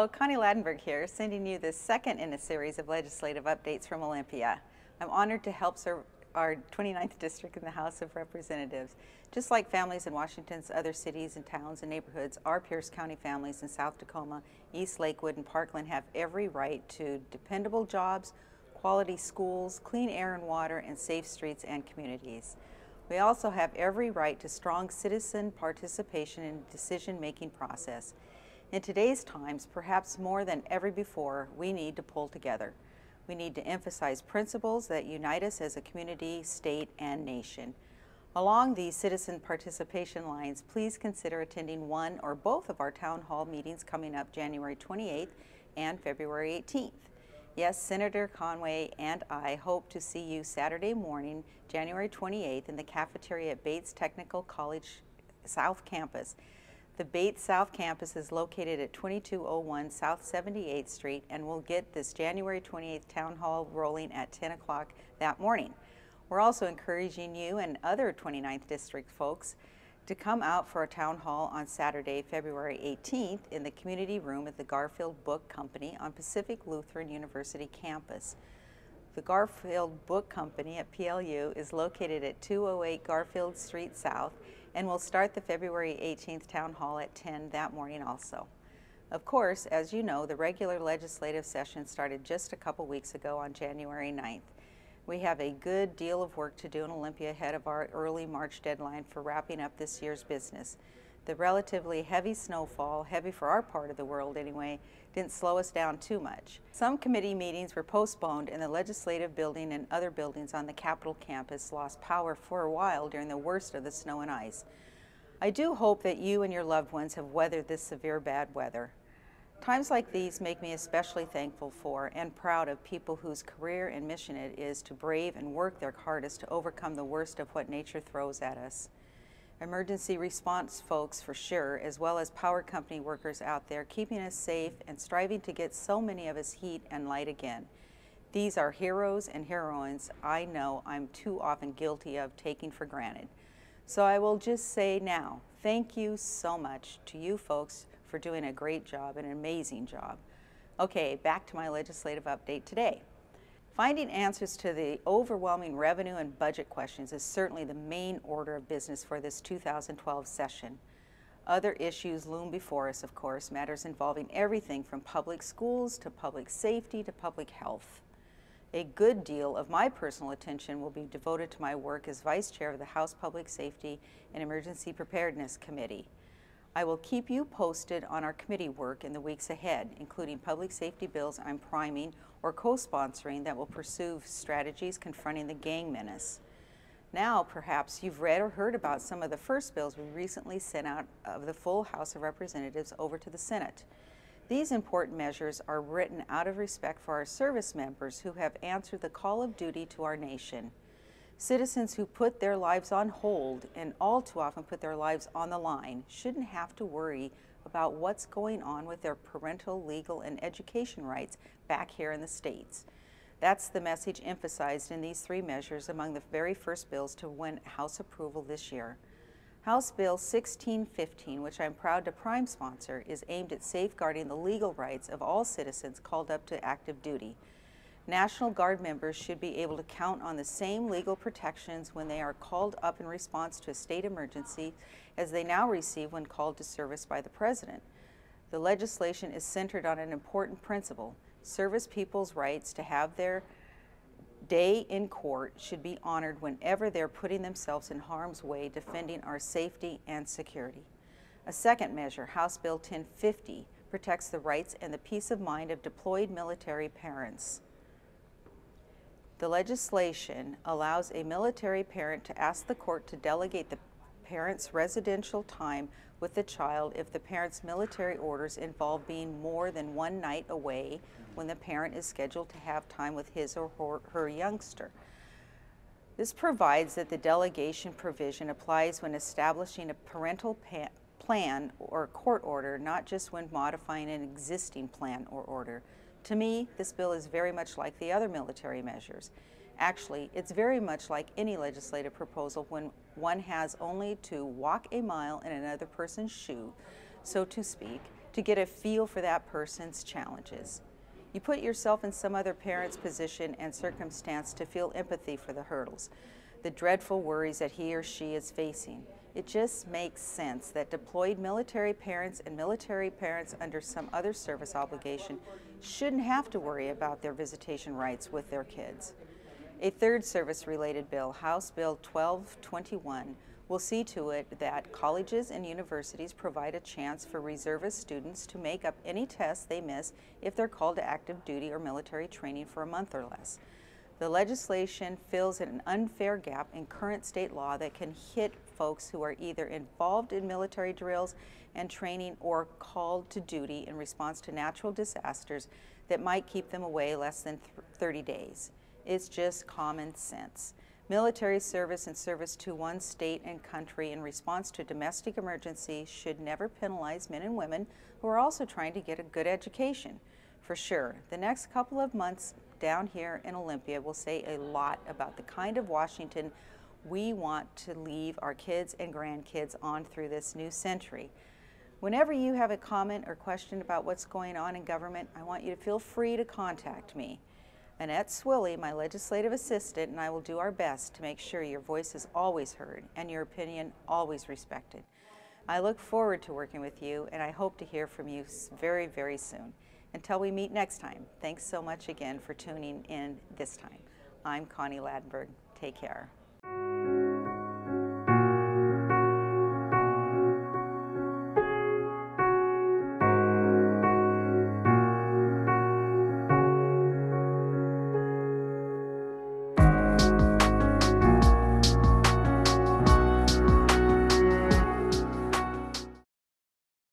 Hello, Connie Ladenburg here, sending you the second in a series of legislative updates from Olympia. I'm honored to help serve our 29th district in the House of Representatives. Just like families in Washington's other cities and towns and neighborhoods, our Pierce County families in South Tacoma, East Lakewood, and Parkland have every right to dependable jobs, quality schools, clean air and water, and safe streets and communities. We also have every right to strong citizen participation in the decision-making process. In today's times, perhaps more than ever before, we need to pull together. We need to emphasize principles that unite us as a community, state, and nation. Along these citizen participation lines, please consider attending one or both of our town hall meetings coming up January 28th and February 18th. Yes, Senator Conway and I hope to see you Saturday morning, January 28th in the cafeteria at Bates Technical College South Campus. The Bates South Campus is located at 2201 South 78th Street, and we'll get this January 28th Town Hall rolling at 10 o'clock that morning. We're also encouraging you and other 29th District folks to come out for a town hall on Saturday, February 18th in the community room at the Garfield Book Company on Pacific Lutheran University campus. The Garfield Book Company at PLU is located at 208 Garfield Street South, and will start the February 18th Town Hall at 10 that morning also. Of course, as you know, the regular legislative session started just a couple weeks ago on January 9th. We have a good deal of work to do in Olympia ahead of our early March deadline for wrapping up this year's business. The relatively heavy snowfall, heavy for our part of the world anyway, didn't slow us down too much. Some committee meetings were postponed, and the legislative building and other buildings on the Capitol campus lost power for a while during the worst of the snow and ice. I do hope that you and your loved ones have weathered this severe bad weather. Times like these make me especially thankful for and proud of people whose career and mission it is to brave and work their hardest to overcome the worst of what nature throws at us. Emergency response folks for sure, as well as power company workers out there keeping us safe and striving to get so many of us heat and light again. These are heroes and heroines I know I'm too often guilty of taking for granted. So I will just say now, thank you so much to you folks for doing a great job, an amazing job. Okay, back to my legislative update today. Finding answers to the overwhelming revenue and budget questions is certainly the main order of business for this 2012 session. Other issues loom before us, of course, matters involving everything from public schools to public safety to public health. A good deal of my personal attention will be devoted to my work as Vice Chair of the House Public Safety and Emergency Preparedness Committee. I will keep you posted on our committee work in the weeks ahead, including public safety bills I'm priming or co-sponsoring that will pursue strategies confronting the gang menace. Now, perhaps you've read or heard about some of the first bills we recently sent out of the full House of Representatives over to the Senate. These important measures are written out of respect for our service members who have answered the call of duty to our nation. Citizens who put their lives on hold and all too often put their lives on the line shouldn't have to worry about what's going on with their parental, legal, and education rights back here in the States. That's the message emphasized in these three measures among the very first bills to win House approval this year. House Bill 1615, which I'm proud to prime sponsor, is aimed at safeguarding the legal rights of all citizens called up to active duty. National Guard members should be able to count on the same legal protections when they are called up in response to a state emergency as they now receive when called to service by the President. The legislation is centered on an important principle. Service people's rights to have their day in court should be honored whenever they're putting themselves in harm's way defending our safety and security. A second measure, House Bill 1050, protects the rights and the peace of mind of deployed military parents. The legislation allows a military parent to ask the court to delegate the parent's residential time with the child if the parent's military orders involve being more than one night away when the parent is scheduled to have time with his or her youngster. This provides that the delegation provision applies when establishing a parental plan or court order, not just when modifying an existing plan or order. To me, this bill is very much like the other military measures. Actually, it's very much like any legislative proposal when one has only to walk a mile in another person's shoe, so to speak, to get a feel for that person's challenges. You put yourself in some other parent's position and circumstance to feel empathy for the hurdles, the dreadful worries that he or she is facing. It just makes sense that deployed military parents and military parents under some other service obligation shouldn't have to worry about their visitation rights with their kids. A third service-related bill, House Bill 1221, will see to it that colleges and universities provide a chance for reservist students to make up any tests they miss if they're called to active duty or military training for a month or less. The legislation fills an unfair gap in current state law that can hit folks who are either involved in military drills and training or called to duty in response to natural disasters that might keep them away less than 30 days. It's just common sense. Military service and service to one state and country in response to domestic emergency should never penalize men and women who are also trying to get a good education. For sure, the next couple of months down here in Olympia will say a lot about the kind of Washington we want to leave our kids and grandkids on through this new century. Whenever you have a comment or question about what's going on in government, I want you to feel free to contact me. Annette Swilley, my legislative assistant, and I will do our best to make sure your voice is always heard and your opinion always respected. I look forward to working with you, and I hope to hear from you very, very soon. Until we meet next time, thanks so much again for tuning in this time. I'm Connie Ladenburg. Take care.